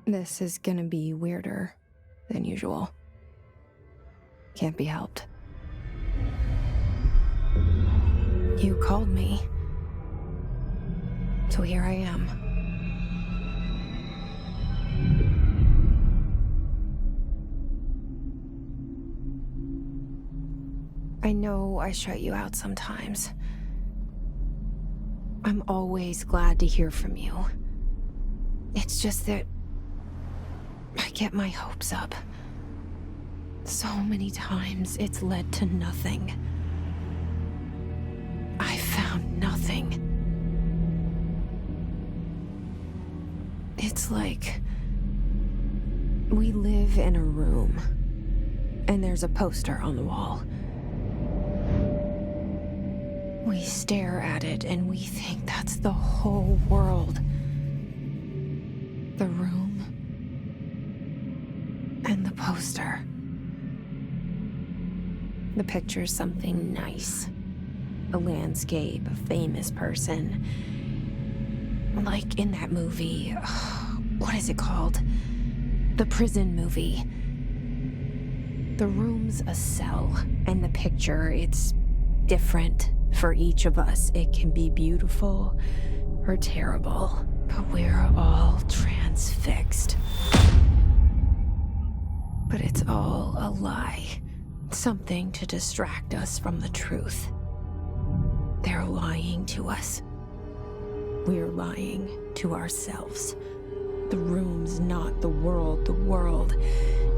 This is gonna be weirder than usual. Can't be helped. You called me. So here I am. I know I shut you out sometimes. I'm always glad to hear from you. It's just that I get my hopes up. So many times it's led to nothing. I found nothing. It's like we live in a room, and there's a poster on the wall. We stare at it and we think that's the whole world. The room and the poster. The picture's something nice. A landscape, a famous person. Like in that movie, what is it called? The prison movie. The room's a cell, and the picture, it's different for each of us. It can be beautiful or terrible, but we're all transfixed. But it's all a lie. Something to distract us from the truth. They're lying to us. We're lying to ourselves. The room's not the world. The world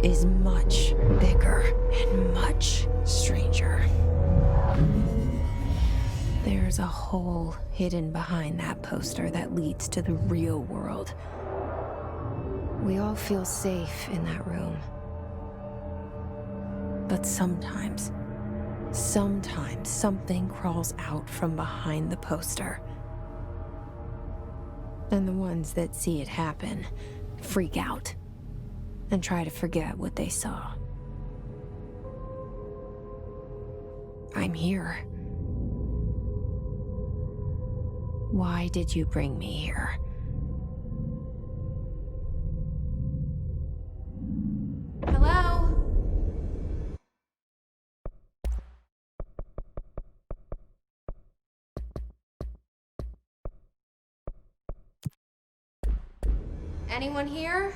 is much bigger and much stranger. There's a hole hidden behind that poster that leads to the real world. We all feel safe in that room. But sometimes something crawls out from behind the poster. And the ones that see it happen freak out and try to forget what they saw. I'm here. Why did you bring me here? Hello? Anyone here?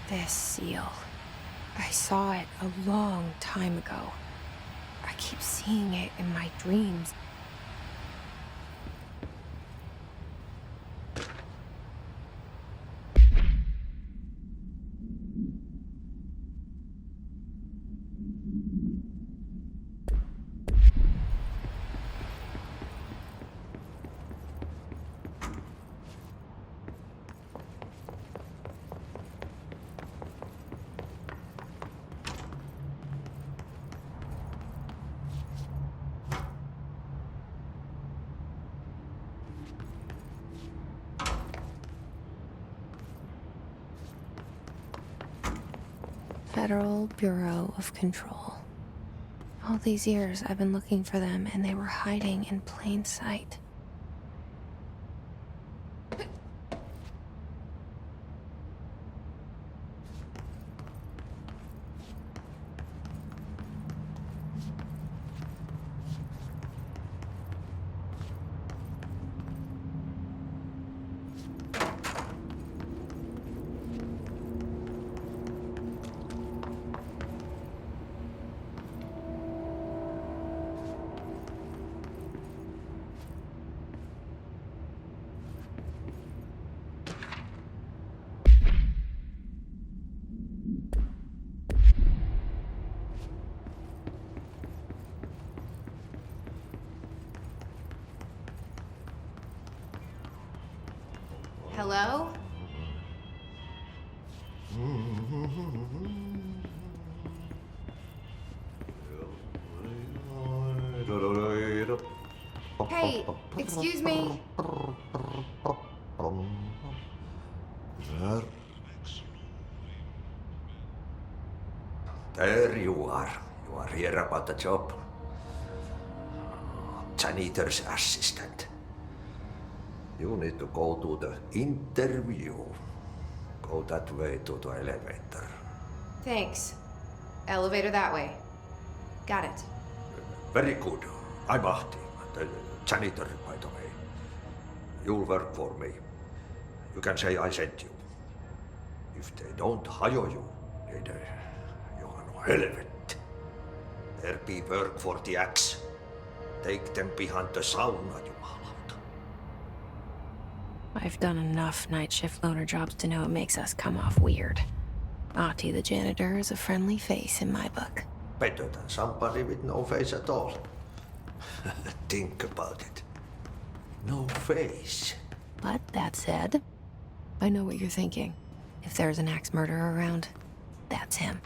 This seal. I saw it a long time ago. I keep seeing it in my dreams. Federal Bureau of Control. All these years I've been looking for them, and they were hiding in plain sight. Hello? Hey, excuse me. There you are. You are here about the job. Janitor's assistant. You need to go to the interview. Go that way to the elevator. Thanks. Elevator that way. Got it. Very good. I'm Ahti, the janitor, by the way. You'll work for me. You can say I sent you. If they don't hire you, then you are no helvet. There be work for the axe. Take them behind the sauna, jumalauta. I've done enough night shift loner jobs to know it makes us come off weird. Ahti the janitor is a friendly face in my book. Better than somebody with no face at all. Think about it. No face. But that said, I know what you're thinking. If there's an axe murderer around, that's him.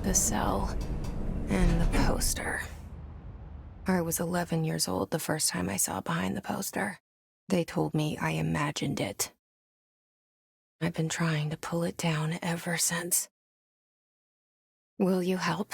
The cell and the poster. I was 11 years old the first time I saw behind the poster. They told me I imagined it. I've been trying to pull it down ever since. Will you help?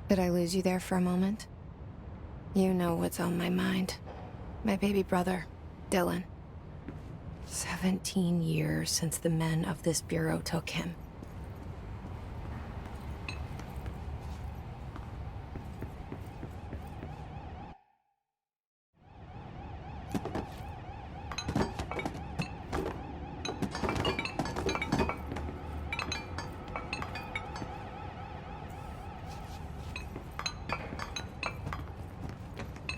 Did I lose you there for a moment? You know what's on my mind. My baby brother, Dylan. 17 years since the men of this bureau took him.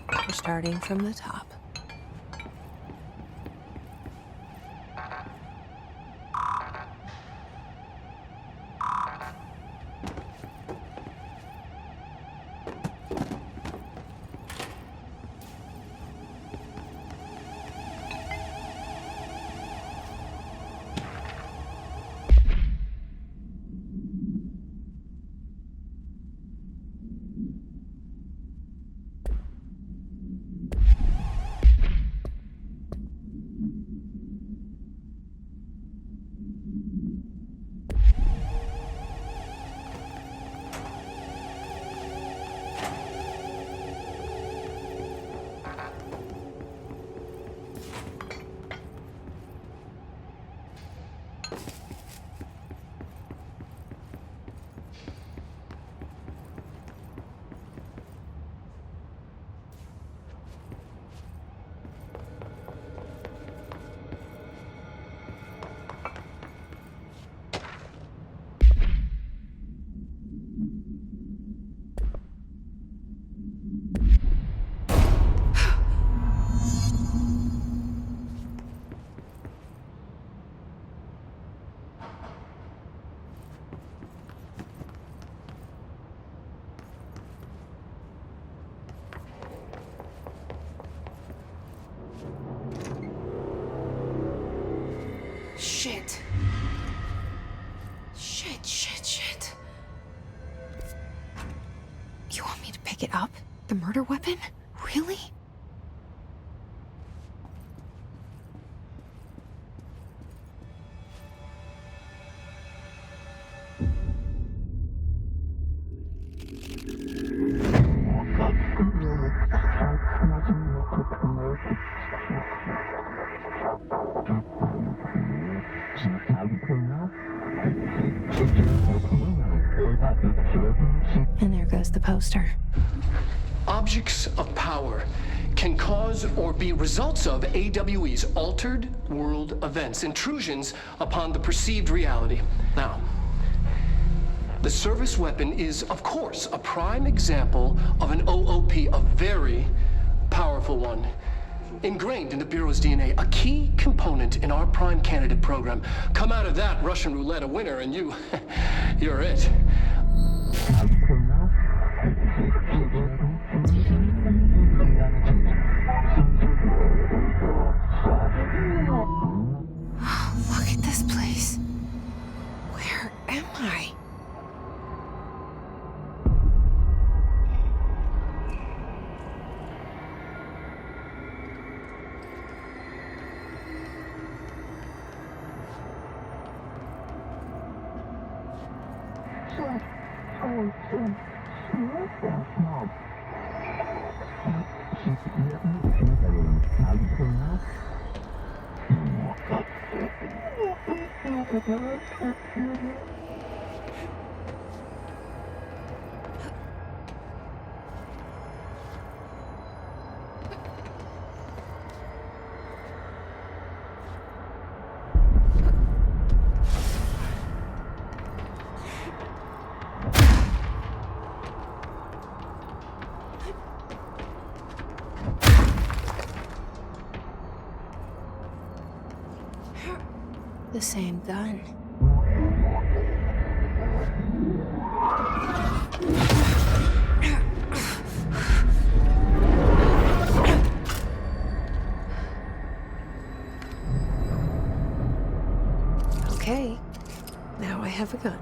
We're starting from the top. shit. Shit. You want me to pick it up? The murder weapon? Really? And there goes the poster. Objects of power can cause or be results of AWE's altered world events, intrusions upon the perceived reality. Now, the service weapon is, of course, a prime example of an OOP, a very powerful one. Ingrained in the Bureau's DNA, a key component in our prime candidate program. Come out of that Russian roulette a winner and you're it. Look at this place. Where am I? The same gun. Okay, now I have a gun.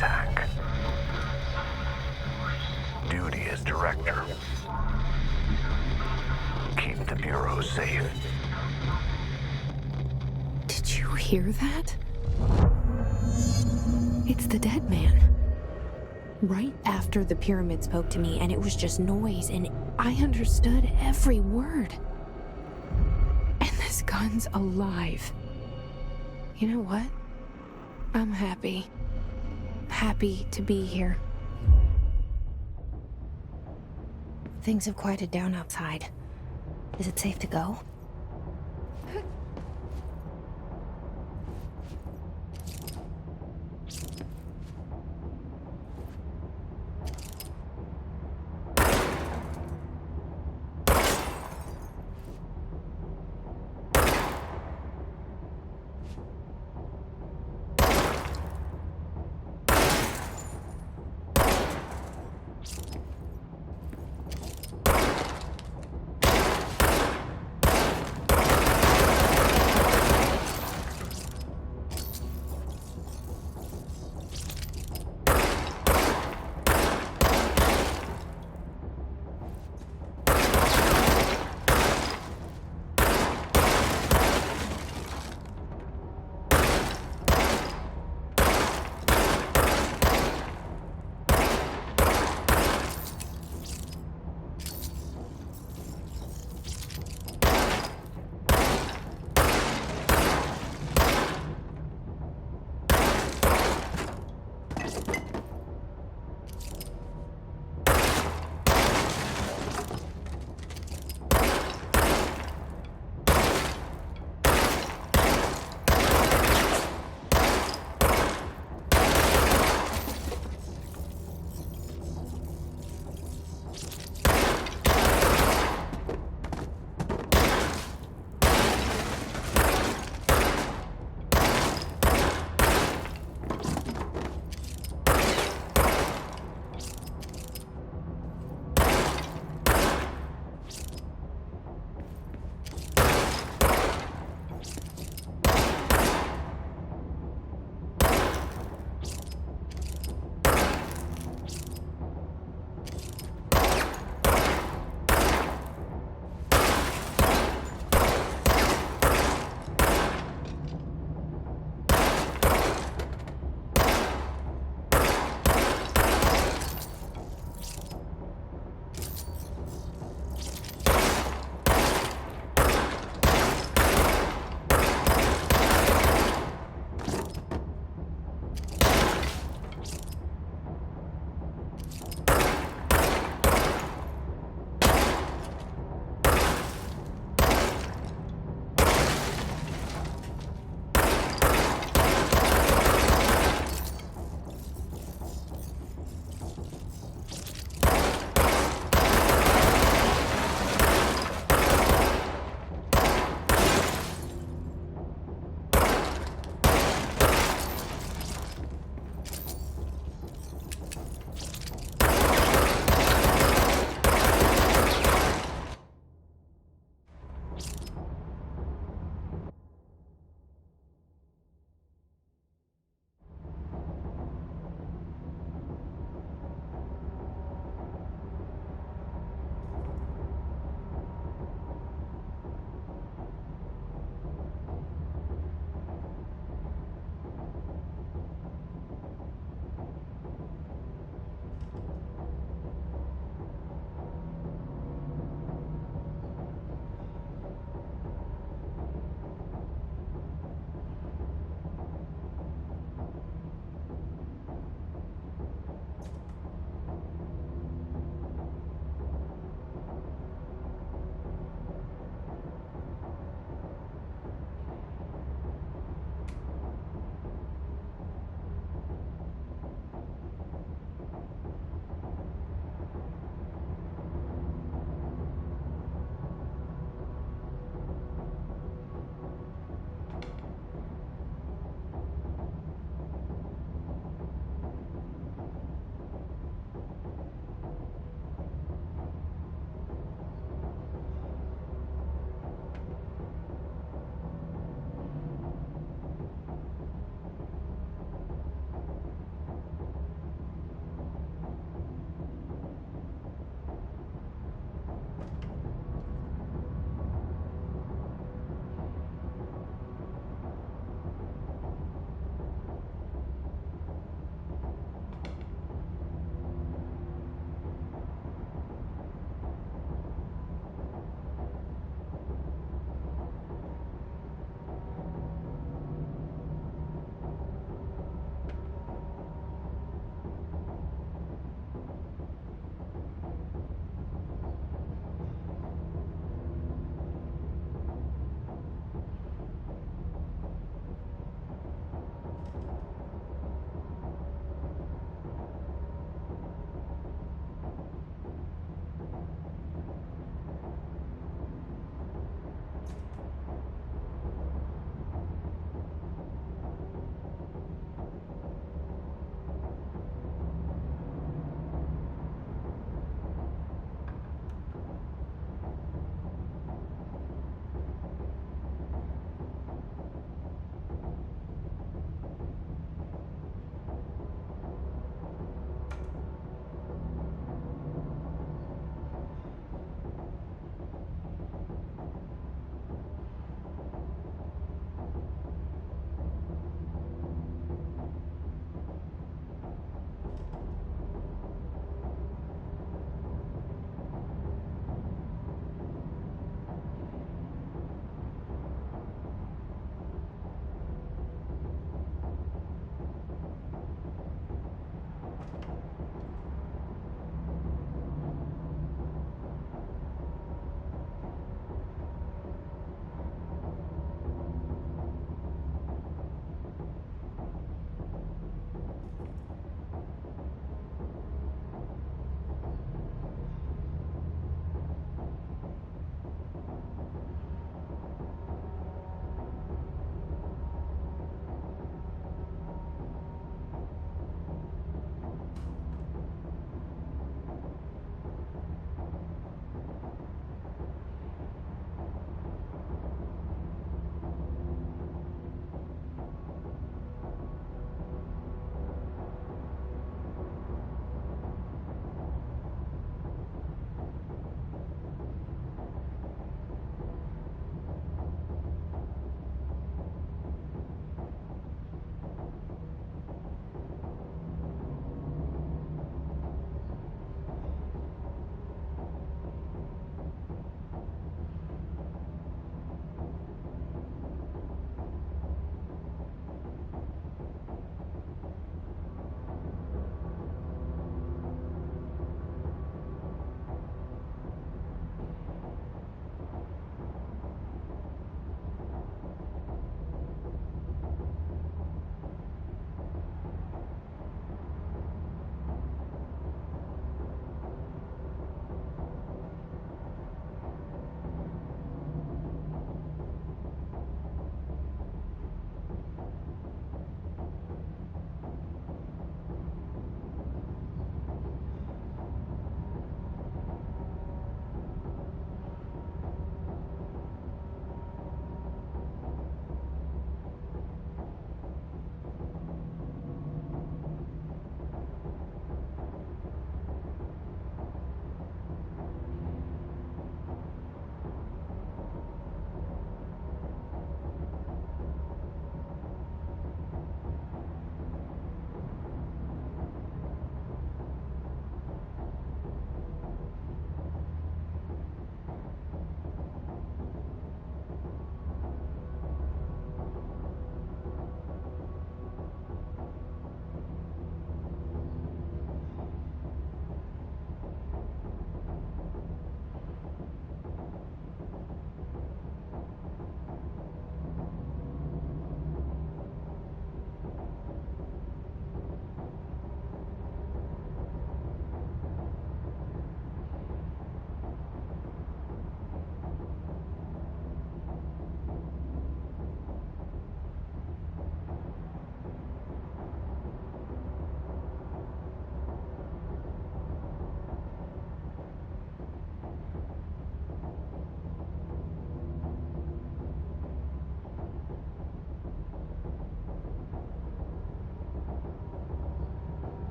attack. Duty as director. Keep the Bureau safe. Did you hear that? It's the dead man. Right after the pyramid spoke to me, and it was just noise, and I understood every word. And this gun's alive. You know what? I'm happy. Happy to be here. Things have quieted down outside. Is it safe to go?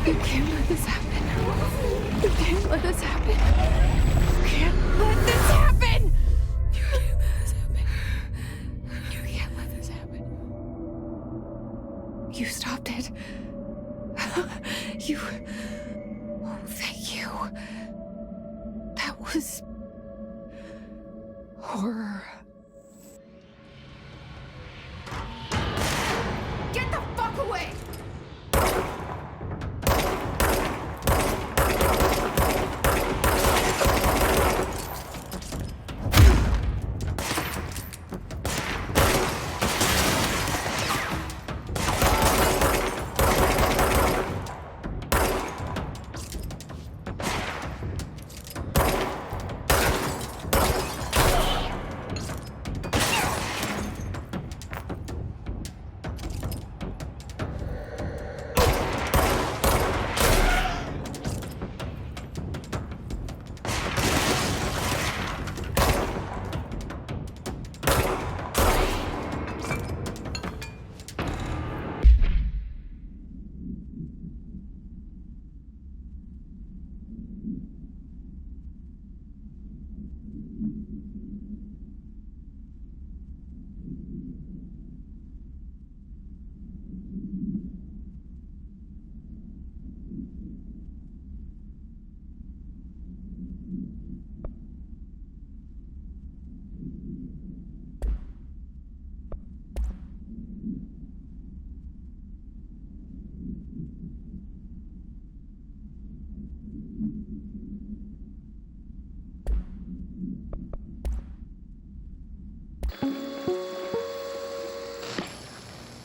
You can't let this happen. You can't let this happen. You can't let this happen! You can't let this happen. You can't let this happen. You stopped it. You... Oh, thank you. That was... horror. Get the fuck away!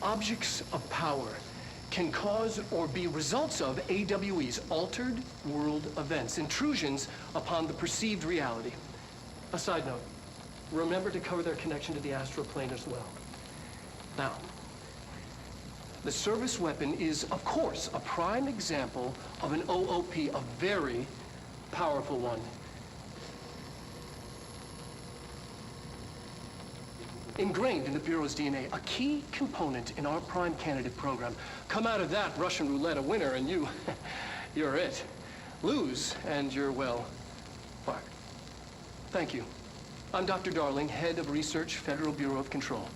Objects of power can cause or be results of AWE's altered world events, intrusions upon the perceived reality. A side note, remember to cover their connection to the astral plane as well. Now, the service weapon is, of course, a prime example of an OOP, a very powerful one. Ingrained in the Bureau's DNA, a key component in our prime candidate program. Come out of that Russian roulette a winner and you're it. Lose and you're, well, fired. Thank you. I'm Dr. Darling, head of research, Federal Bureau of Control.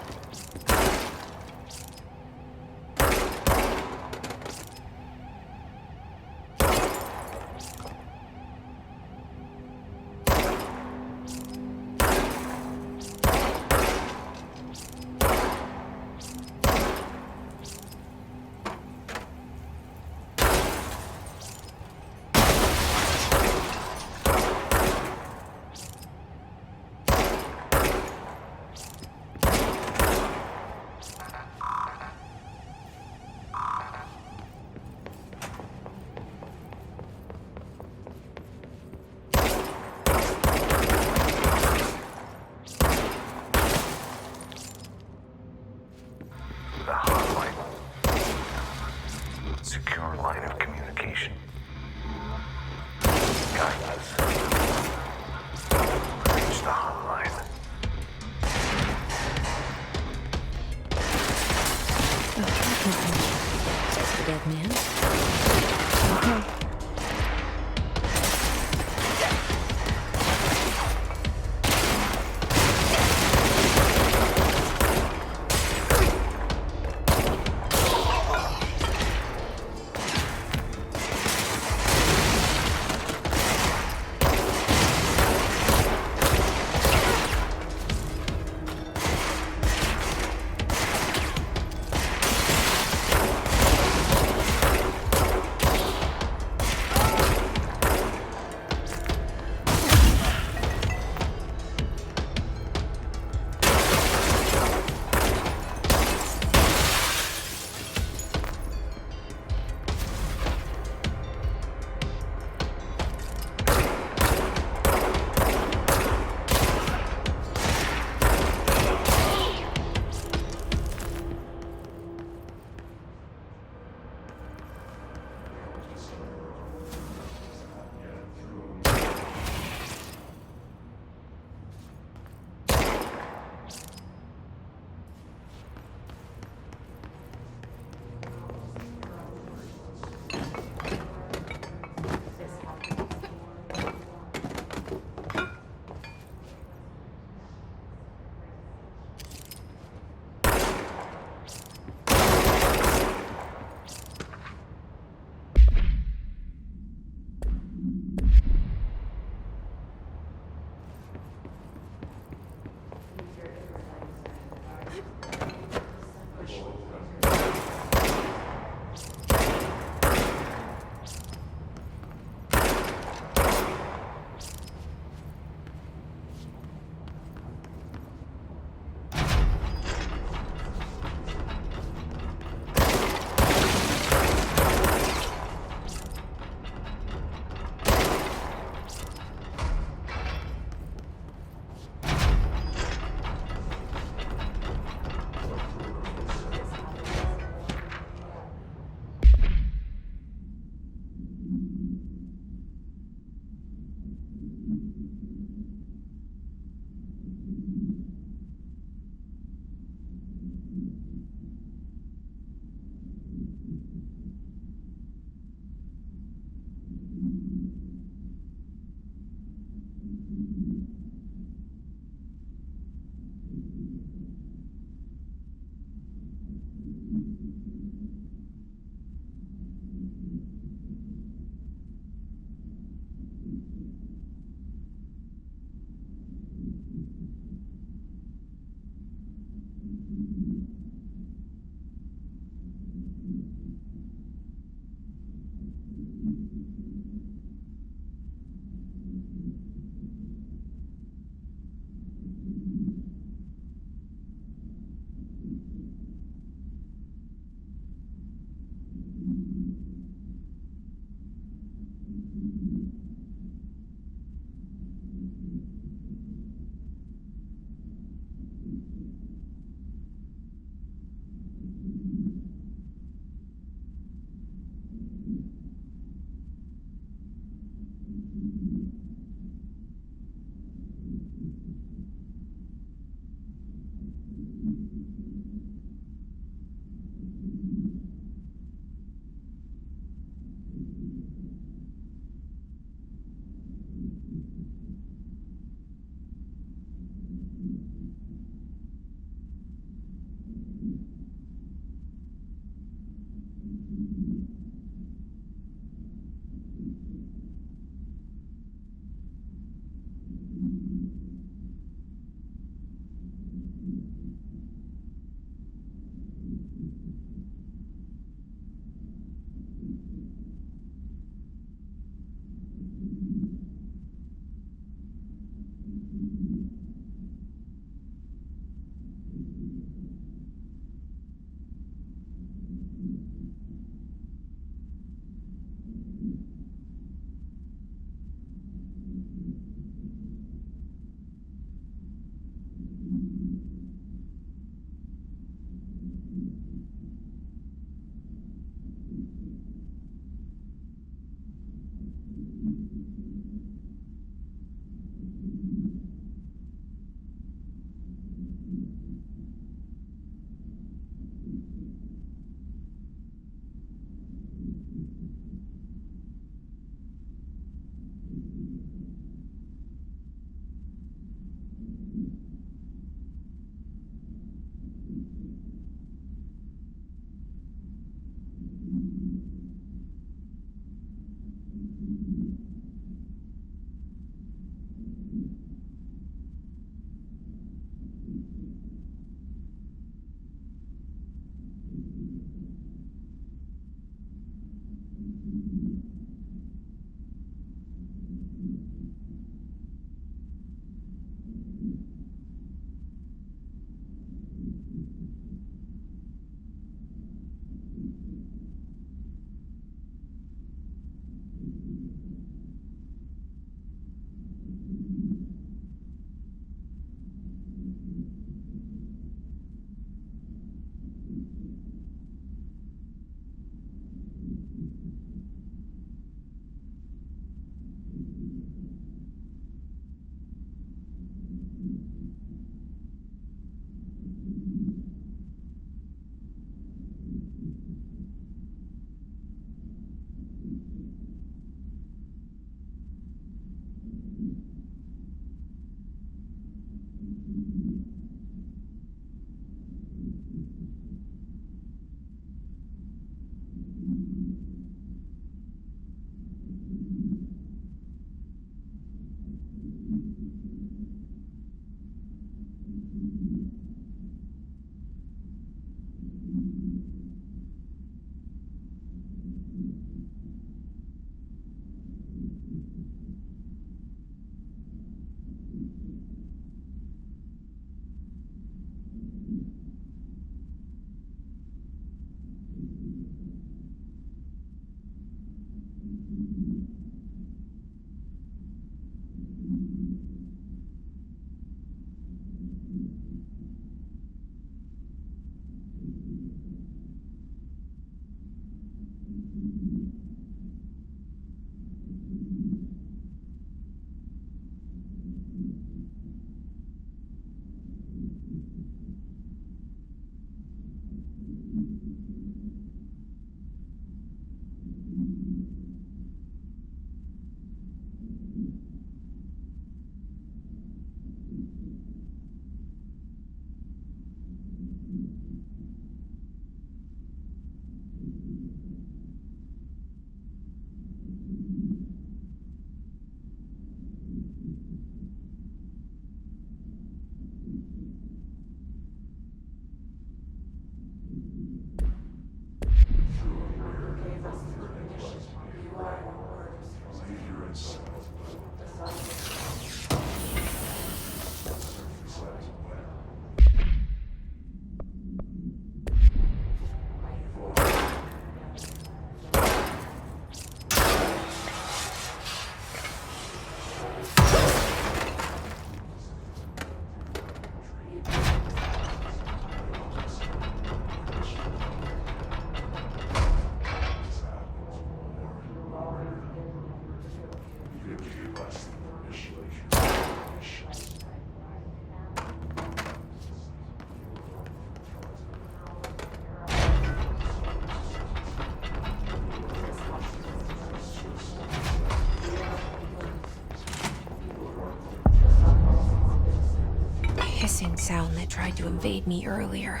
The hissing sound that tried to invade me earlier.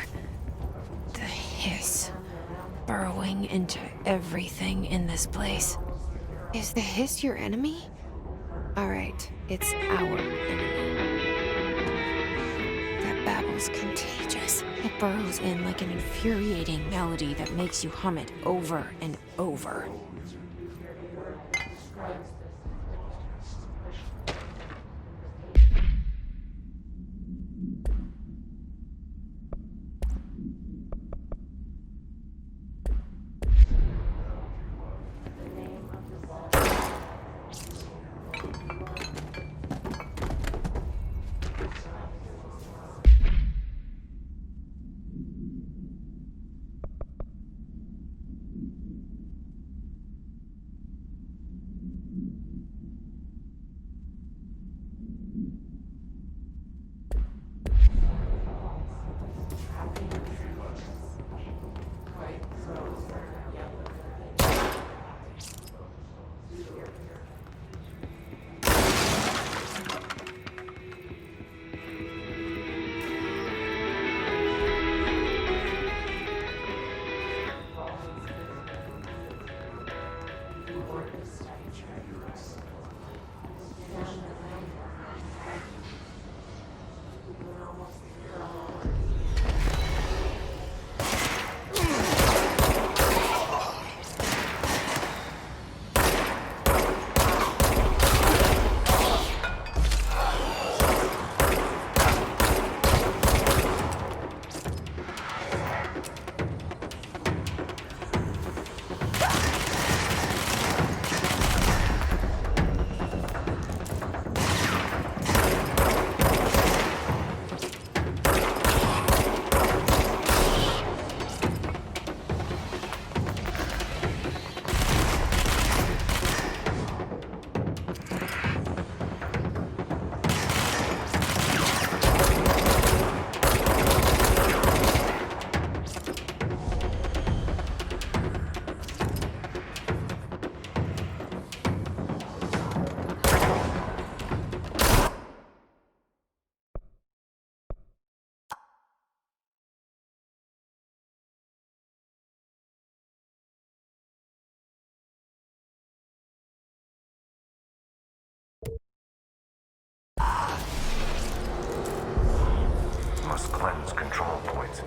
The hiss. Burrowing into everything in this place. Is the hiss your enemy? Alright, it's our enemy. That babble's contagious. It burrows in like an infuriating melody that makes you hum it over and over. Must cleanse control points.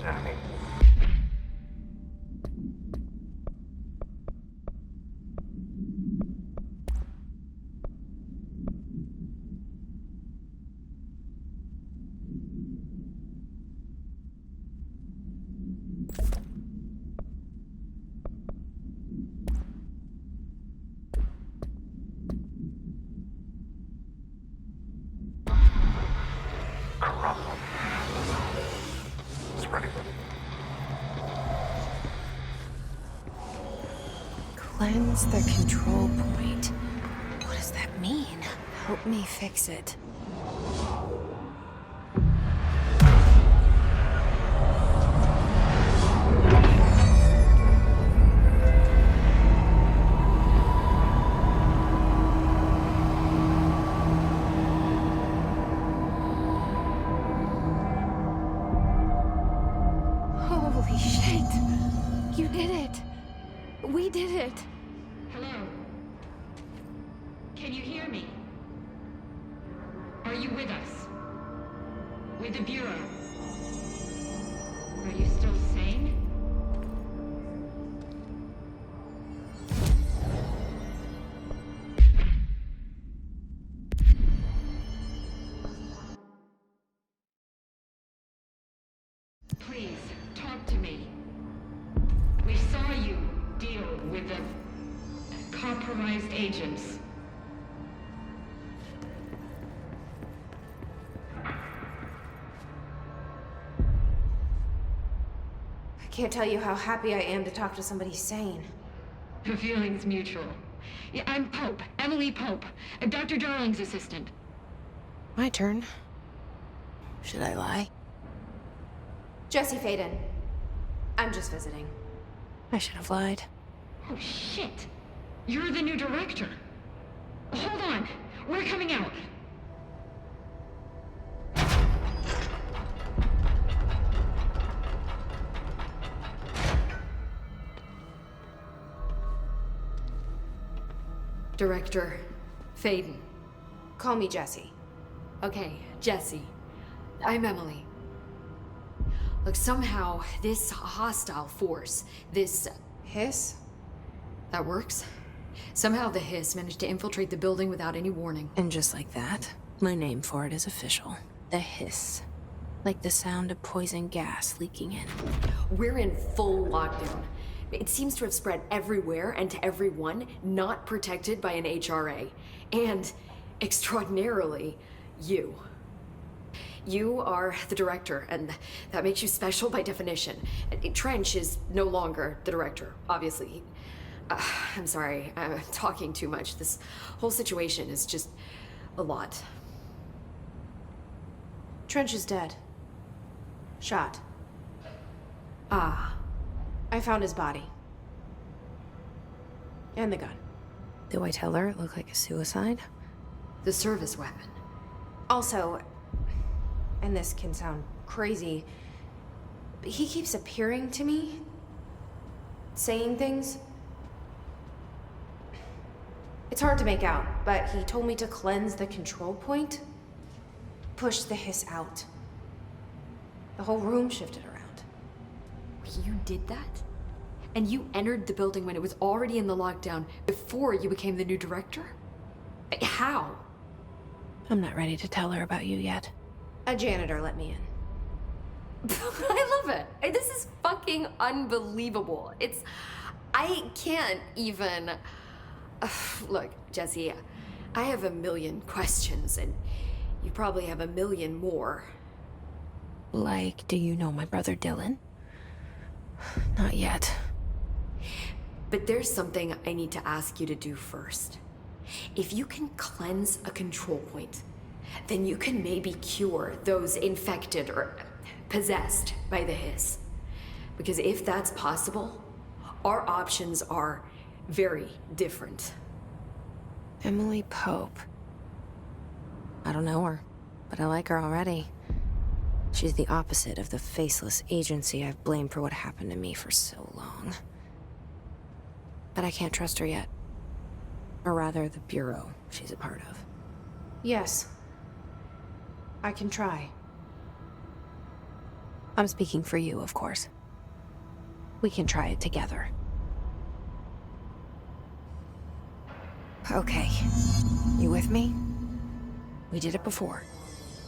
Enemy. Corrupt. Spreading. Cleanse the control point. What does that mean? Help me fix it. Holy shit! You did it! We did it! Hello? Can you hear me? Are you with us? with the Bureau. Are you still sane? Please, talk to me. We saw you deal with the compromised agents. I can't tell you how happy I am to talk to somebody sane. The feeling's mutual. Yeah, I'm Pope, Emily Pope, Dr. Darling's assistant. My turn. Should I lie? Jesse Faden. I'm just visiting. I should have lied. Oh, shit. You're the new director. Hold on. We're coming out. Director Faden. Call me Jesse. Okay, Jesse. I'm Emily. Look, somehow this hostile force, this... Hiss? That works? Somehow the hiss managed to infiltrate the building without any warning. And just like that, my name for it is official. The hiss. Like the sound of poison gas leaking in. We're in full lockdown. It seems to have spread everywhere and to everyone not protected by an HRA. And, extraordinarily, you. You are the director, and that makes you special by definition. Trench is no longer the director, obviously. I'm sorry, I'm talking too much. This whole situation is just a lot. Trench is dead. Shot. Ah. I found his body. And the gun. Do I tell her it looked like a suicide? The service weapon. Also, and this can sound crazy, but he keeps appearing to me, saying things. It's hard to make out, but he told me to cleanse the control point, push the hiss out. The whole room shifted around. You did that? And you entered the building when it was already in the lockdown before you became the new director? How? I'm not ready to tell her about you yet. A janitor let me in. I love it. This is fucking unbelievable. I can't even... Look, Jesse, I have a million questions, and you probably have a million more. Like, do you know my brother Dylan? Not yet. But there's something I need to ask you to do first. If you can cleanse a control point, then you can maybe cure those infected or possessed by the hiss. Because if that's possible, our options are very different. Emily Pope. I don't know her, but I like her already. She's the opposite of the faceless agency I've blamed for what happened to me for so long. But I can't trust her yet. Or rather, the Bureau she's a part of. Yes. I can try. I'm speaking for you, of course. We can try it together. Okay. You with me? We did it before.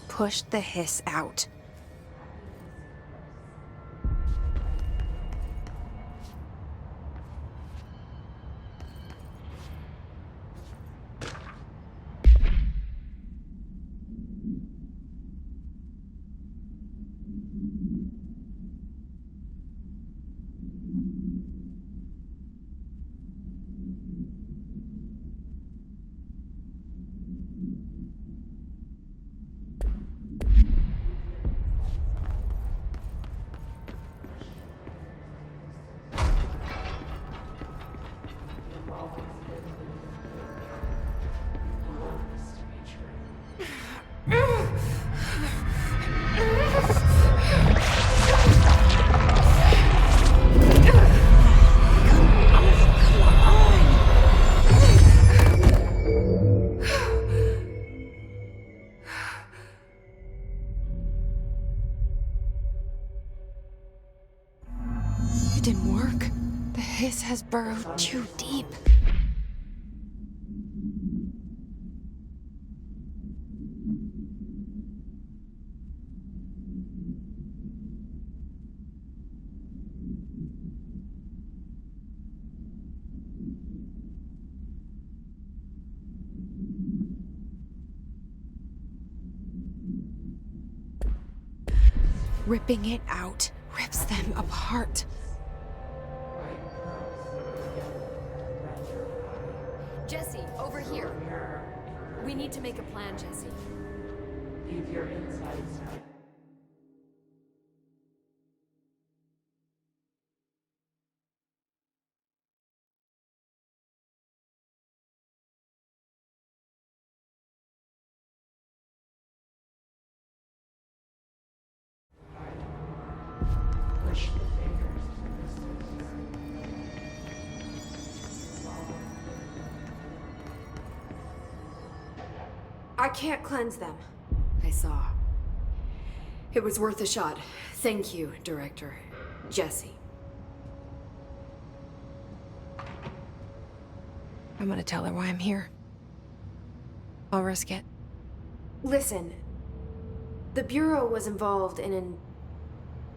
Push the hiss out. didn't work. The hiss has burrowed too deep. Ripping it out rips them apart. Jesse, over here. We need to make a plan, Jesse. Keep your insides tight. Push your fingers to I can't cleanse them. I saw. It was worth a shot. Thank you, Director. Jesse. I'm gonna tell her why I'm here. I'll risk it. Listen, the Bureau was involved in an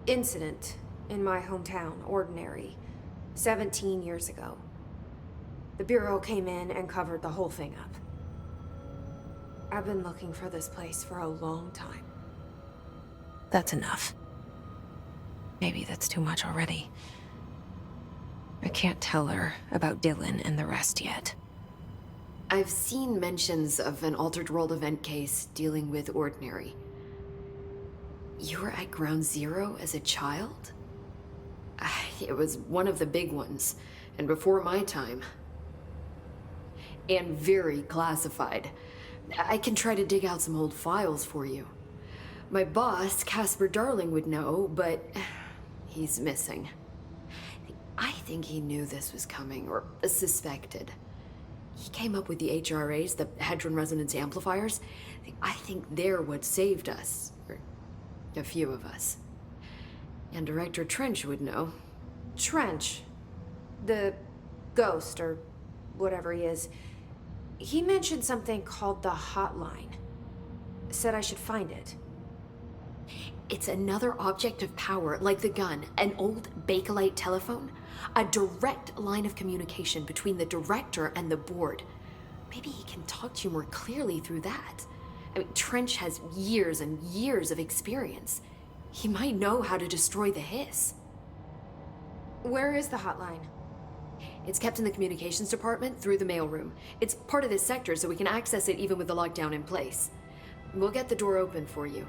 incident in my hometown, Ordinary, 17 years ago. The Bureau came in and covered the whole thing up. I've been looking for this place for a long time. That's enough. Maybe that's too much already. I can't tell her about Dylan and the rest yet. I've seen mentions of an Altered World event case dealing with Ordinary. You were at Ground Zero as a child? It was one of the big ones, and before my time. And very classified. I can try to dig out some old files for you. My boss, Casper Darling, would know, but he's missing. I think he knew this was coming, or suspected. He came up with the HRAs, the Hadron Resonance Amplifiers. I think they're what saved us, or a few of us. And Director Trench would know. Trench, the ghost, or whatever he is, he mentioned something called the Hotline. Said I should find it. It's another object of power, like the gun, an old Bakelite telephone. A direct line of communication between the director and the board. Maybe he can talk to you more clearly through that. I mean, Trench has years and years of experience. He might know how to destroy the hiss. Where is the hotline? It's kept in the communications department through the mailroom. It's part of this sector, so we can access it even with the lockdown in place. We'll get the door open for you.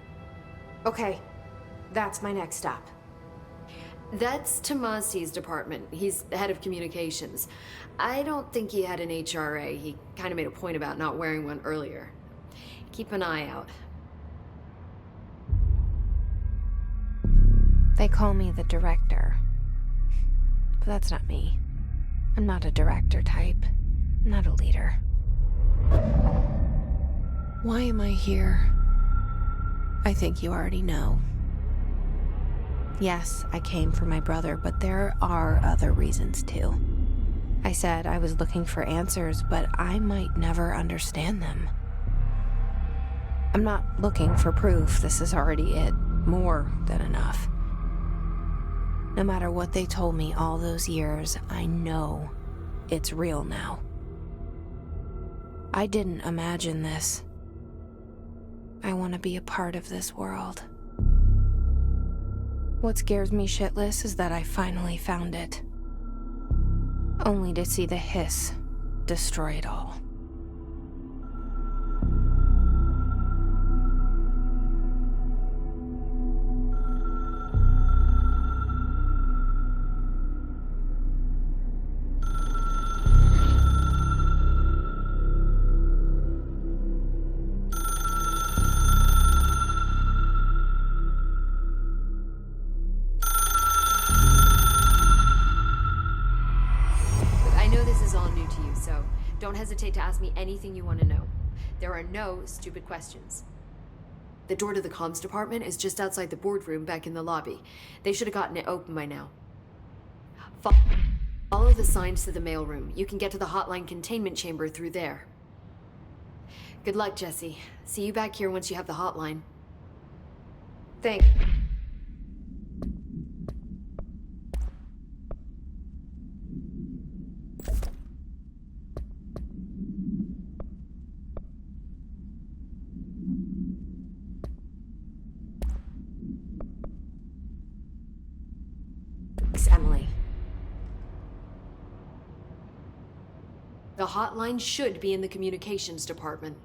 Okay, that's my next stop. That's Tomasi's department. He's the head of communications. I don't think he had an HRA. He kind of made a point about not wearing one earlier. Keep an eye out. They call me the director. But that's not me. I'm not a director type. I'm not a leader. Why am I here? I think you already know. Yes, I came for my brother, but there are other reasons too. I said I was looking for answers, but I might never understand them. I'm not looking for proof. This is already it. More than enough. No matter what they told me all those years, I know it's real now. I didn't imagine this. I want to be a part of this world. What scares me shitless is that I finally found it. Only to see the hiss destroy it all. Don't hesitate to ask me anything you want to know. There are no stupid questions. The door to the comms department is just outside the boardroom back in the lobby. They should have gotten it open by now. Follow the signs to the mailroom. You can get to the hotline containment chamber through there. Good luck, Jesse. See you back here once you have the hotline. Thanks. Emily. The hotline should be in the communications department.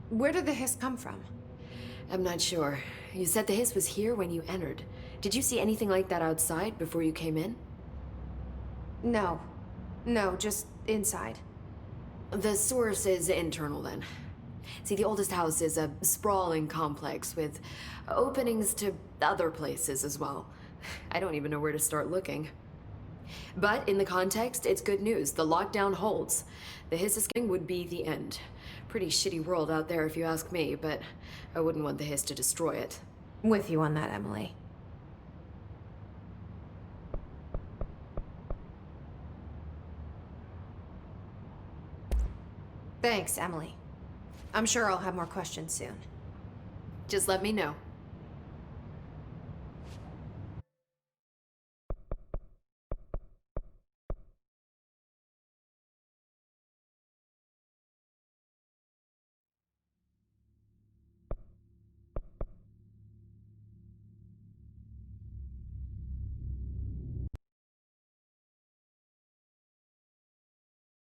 Where did the hiss come from? I'm not sure. You said the hiss was here when you entered. Did you see anything like that outside before you came in? No. No, just inside. The source is internal then. See, the oldest house is a sprawling complex with openings to other places as well. I don't even know where to start looking. But in the context, it's good news. The lockdown holds. The hiss escaping would be the end. Pretty shitty world out there if you ask me, but I wouldn't want the hiss to destroy it. With you on that, Emily. Thanks, Emily. I'm sure I'll have more questions soon. Just let me know.